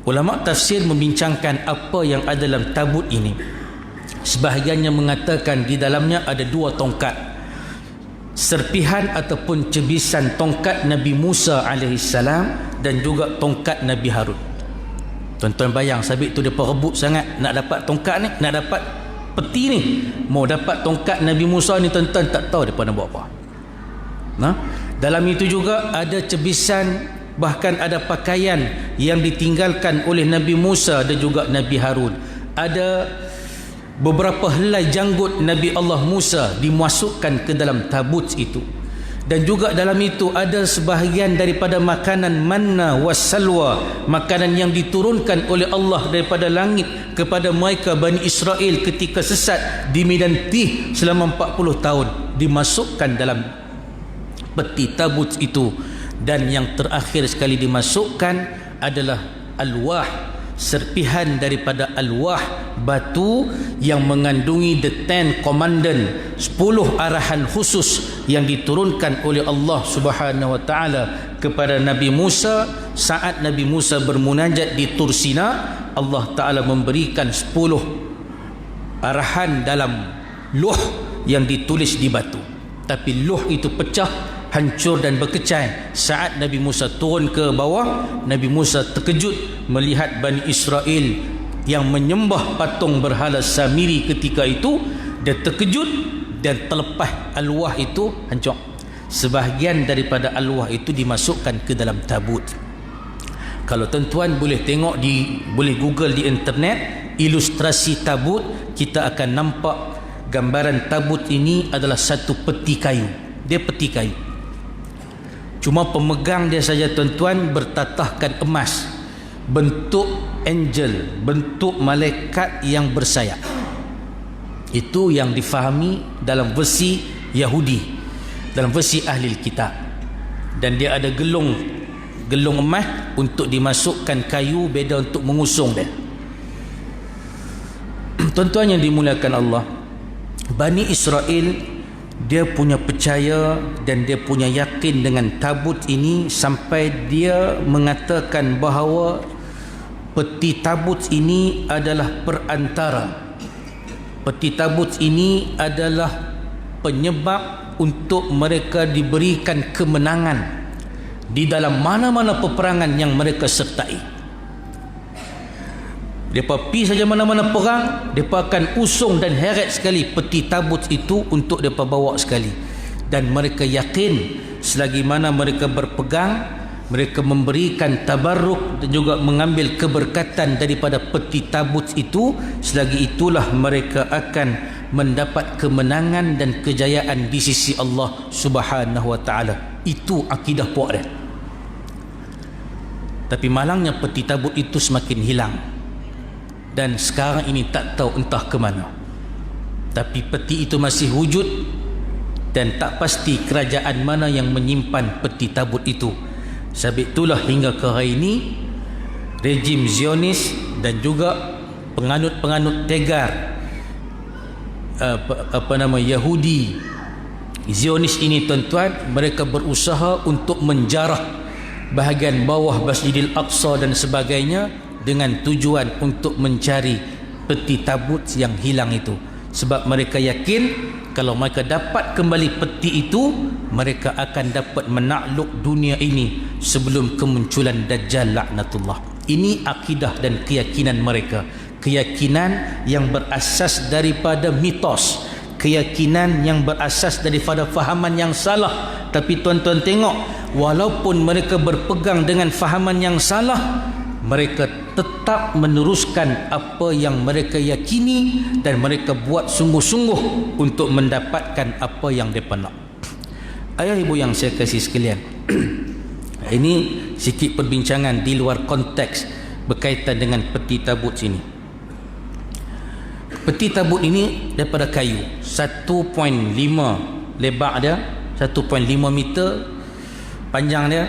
Ulama tafsir membincangkan apa yang ada dalam tabut ini. Sebahagiannya mengatakan di dalamnya ada 2 tongkat, serpihan ataupun cebisan tongkat Nabi Musa alaihissalam dan juga tongkat Nabi Harun. Tuan-tuan bayang, sabit tu mereka rebut sangat nak dapat tongkat ni, nak dapat peti ni. Mau dapat tongkat Nabi Musa ni, tuan-tuan tak tahu mereka nak buat apa. Dalam itu juga ada cebisan, bahkan ada pakaian yang ditinggalkan oleh Nabi Musa dan juga Nabi Harun. Ada beberapa helai janggut Nabi Allah Musa dimasukkan ke dalam tabut itu. Dan juga dalam itu ada sebahagian daripada makanan manna wassalwa, makanan yang diturunkan oleh Allah daripada langit kepada mereka Bani Israel ketika sesat di Medan Tih selama 40 tahun, dimasukkan dalam peti tabut itu. Dan yang terakhir sekali dimasukkan adalah alwah, serpihan daripada alwah, batu yang mengandungi the 10 commandment, 10 arahan khusus yang diturunkan oleh Allah Subhanahu wa taala kepada Nabi Musa saat Nabi Musa bermunajat di Tur Sina. Allah taala memberikan 10 arahan dalam luh yang ditulis di batu, tapi luh itu pecah, hancur dan berkecai. Saat Nabi Musa turun ke bawah, Nabi Musa terkejut melihat Bani Israel yang menyembah patung berhala Samiri ketika itu. Dia terkejut dan terlepas alwah itu hancur. Sebahagian daripada alwah itu dimasukkan ke dalam tabut. Kalau tuan-tuan boleh tengok boleh google di internet ilustrasi tabut, kita akan nampak gambaran tabut ini adalah satu peti kayu. Dia peti kayu, cuma pemegang dia saja tuan-tuan bertatahkan emas, bentuk angel, bentuk malaikat yang bersayap. Itu yang difahami dalam versi Yahudi, dalam versi ahli kitab. Dan dia ada gelung emas untuk dimasukkan kayu, beda untuk mengusung dia. Tuan-tuan yang dimuliakan Allah, Bani Israel dia punya percaya dan dia punya yakin dengan tabut ini sampai dia mengatakan bahawa peti tabut ini adalah perantara. Peti tabut ini adalah penyebab untuk mereka diberikan kemenangan di dalam mana-mana peperangan yang mereka sertai. Mereka pergi saja mana-mana perang, mereka akan usung dan heret sekali peti tabut itu untuk mereka bawa sekali. Dan mereka yakin selagi mana mereka berpegang, mereka memberikan tabarruk dan juga mengambil keberkatan daripada peti tabut itu, selagi itulah mereka akan mendapat kemenangan dan kejayaan di sisi Allah Subhanahu wa taala. Itu akidah puak dia. Tapi malangnya peti tabut itu semakin hilang. Dan sekarang ini tak tahu entah ke mana. Tapi peti itu masih wujud dan tak pasti kerajaan mana yang menyimpan peti tabut itu. Sebab itulah hingga ke hari ini rejim Zionis dan juga penganut-penganut tegar Yahudi Zionis ini tuan-tuan, mereka berusaha untuk menjarah bahagian bawah Masjidil Aqsa dan sebagainya dengan tujuan untuk mencari peti tabut yang hilang itu. Sebab mereka yakin kalau mereka dapat kembali peti itu, mereka akan dapat menakluk dunia ini sebelum kemunculan Dajjal laknatullah. Ini akidah dan keyakinan mereka. Keyakinan yang berasas daripada mitos, keyakinan yang berasas daripada fahaman yang salah. Tapi tuan-tuan tengok, walaupun mereka berpegang dengan fahaman yang salah, mereka tetap meneruskan apa yang mereka yakini dan mereka buat sungguh-sungguh untuk mendapatkan apa yang mereka nak. Ayah ibu yang saya kasih sekalian, ini sikit perbincangan di luar konteks berkaitan dengan peti tabut ini. Peti tabut ini daripada kayu, 1.5 lebar dia, 1.5 meter panjang dia,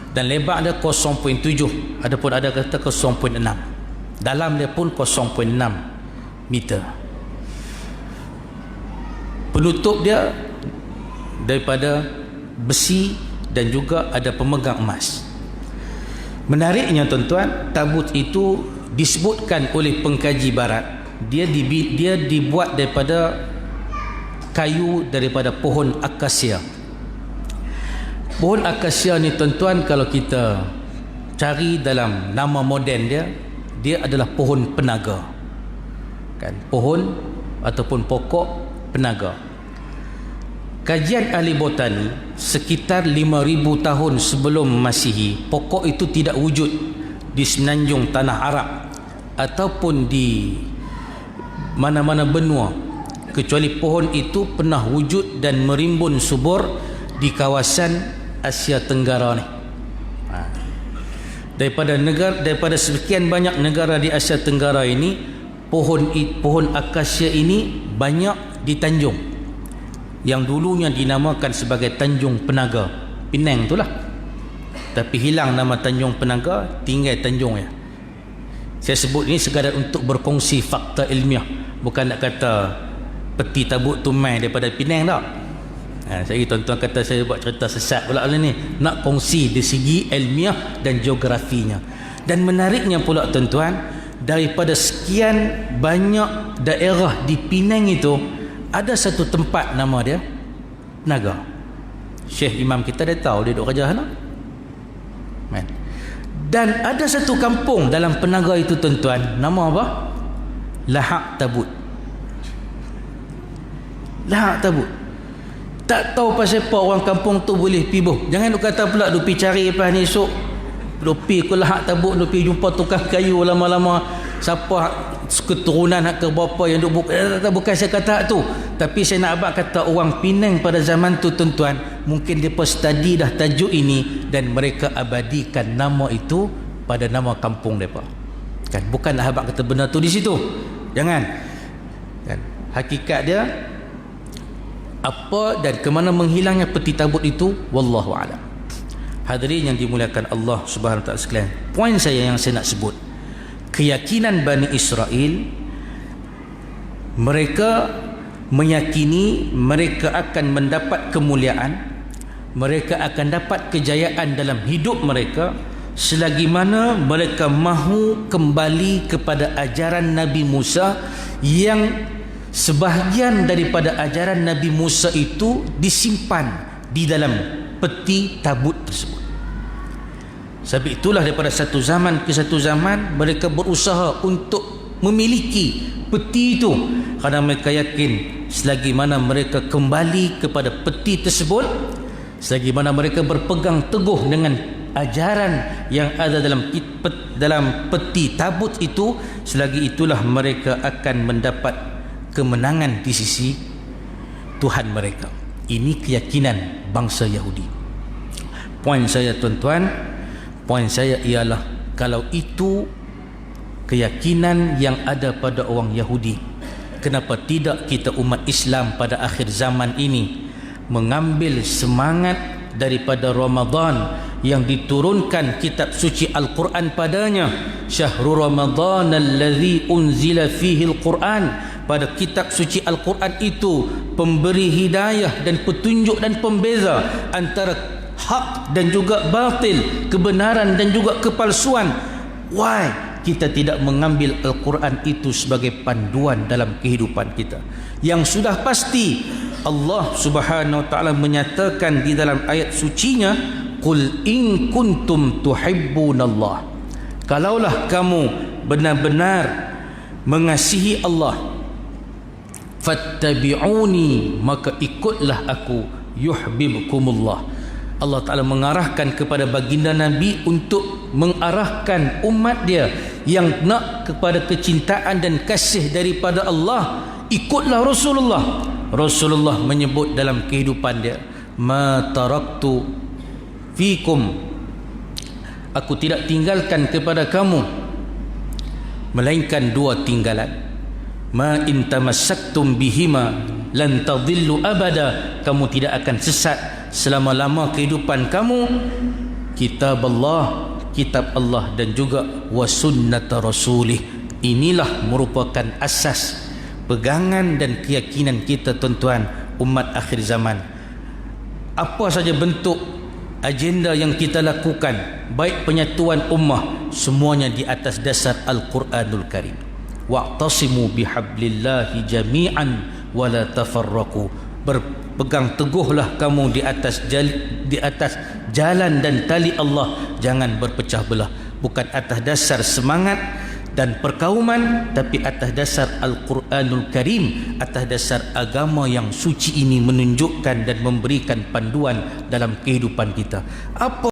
dan lebar dia 0.7, adapun ada kata 0.6, dalam dia pun 0.6 meter. Penutup dia daripada besi dan juga ada pemegang emas. Menariknya tuan-tuan, tabut itu disebutkan oleh pengkaji barat, dia dibuat daripada kayu, daripada pohon akasia. Pohon akasia ni tuan-tuan, kalau kita cari dalam nama moden dia adalah pohon penaga, kan? Pohon ataupun pokok penaga. Kajian ahli botani, sekitar 5,000 tahun sebelum Masihi, pokok itu tidak wujud di semenanjung tanah Arab ataupun di mana-mana benua, kecuali pohon itu pernah wujud dan merimbun subur di kawasan Asia Tenggara ni. Daripada sekian banyak negara di Asia Tenggara ini, pohon akasia ini banyak di Tanjung, yang dulunya dinamakan sebagai Tanjung Penaga, Penang itulah. Tapi hilang nama Tanjung Penaga, tinggal Tanjung ya. Saya sebut ini sekadar untuk berkongsi fakta ilmiah, bukan nak kata peti tabut tu mai daripada Penang tak. Saya tuan-tuan kata saya buat cerita sesat pula ni, nak kongsi dari segi ilmiah dan geografinya. Dan menariknya pula tuan-tuan, daripada sekian banyak daerah di Penang itu, ada satu tempat nama dia Penaga. Syekh Imam kita dah tahu dia duduk kerja sana. Dan ada satu kampung dalam Penaga itu tuan-tuan, nama apa? Lahak Tabut. Lahak Tabut. Tak tahu pasal apa orang kampung tu boleh pibuh. Jangan duk kata pula duk pi cari lepas ni esok, duk pi ke Lahak Tabut, duk pi jumpa tukang kayu lama-lama siapa keturunan hak ke berapa yang duk bukan saya kata tu. Tapi saya nak abang kata orang Penang pada zaman tu tuan-tuan, mungkin depa study dah tajuk ini dan mereka abadikan nama itu pada nama kampung depa. Kan bukanlah abang kata benar tu di situ. Jangan. Kan hakikat dia apa dan ke mana menghilangnya peti tabut itu, wallahu a'lam. Hadirin yang dimuliakan Allah Subhanahu wa taala sekalian, poin saya yang saya nak sebut, keyakinan Bani Israel, mereka meyakini mereka akan mendapat kemuliaan, mereka akan dapat kejayaan dalam hidup mereka selagi mana mereka mahu kembali kepada ajaran Nabi Musa, yang sebahagian daripada ajaran Nabi Musa itu disimpan di dalam peti tabut tersebut. Sebab itulah daripada satu zaman ke satu zaman mereka berusaha untuk memiliki peti itu, kerana mereka yakin selagi mana mereka kembali kepada peti tersebut, selagi mana mereka berpegang teguh dengan ajaran yang ada dalam peti tabut itu, selagi itulah mereka akan mendapat kemenangan di sisi Tuhan mereka. Ini keyakinan bangsa Yahudi. Poin saya tuan-tuan, poin saya ialah, kalau itu keyakinan yang ada pada orang Yahudi, kenapa tidak kita umat Islam pada akhir zaman ini mengambil semangat daripada Ramadan yang diturunkan kitab suci Al-Quran padanya, Syahrul Ramadan allazi unzila fihi Al-Quran. Pada kitab suci Al-Quran itu pemberi hidayah dan petunjuk dan pembeza antara hak dan juga batil, kebenaran dan juga kepalsuan. Why kita tidak mengambil Al-Quran itu sebagai panduan dalam kehidupan kita? Yang sudah pasti Allah Subhanahu wa taala menyatakan di dalam ayat sucinya, qul in kuntum tuhibbunallah, kalaulah kamu benar-benar mengasihi Allah, fattabi'uni, maka ikutlah aku, yuhibbukumullah. Allah Ta'ala mengarahkan kepada baginda Nabi untuk mengarahkan umat dia yang nak kepada kecintaan dan kasih daripada Allah, ikutlah Rasulullah. Rasulullah menyebut dalam kehidupan dia, ma taraktu fikum, aku tidak tinggalkan kepada kamu melainkan dua tinggalan, ma in tamassaktum bihima lan tadhillu abada, kamu tidak akan sesat selama-lama kehidupan kamu, kitab Allah, kitab Allah, dan juga wa sunnat rasulih. Inilah merupakan asas pegangan dan keyakinan kita tuan-tuan umat akhir zaman. Apa saja bentuk agenda yang kita lakukan, baik penyatuan ummah, semuanya di atas dasar Al-Quranul Karim. Wa'tasimu bihablillahi jami'an wa la tafarraqu. Berpegang teguhlah kamu di atas jalan dan tali Allah, jangan berpecah belah. Bukan atas dasar semangat dan perkauman, tapi atas dasar Al-Quranul Karim, atas dasar agama yang suci ini menunjukkan dan memberikan panduan dalam kehidupan kita. Apa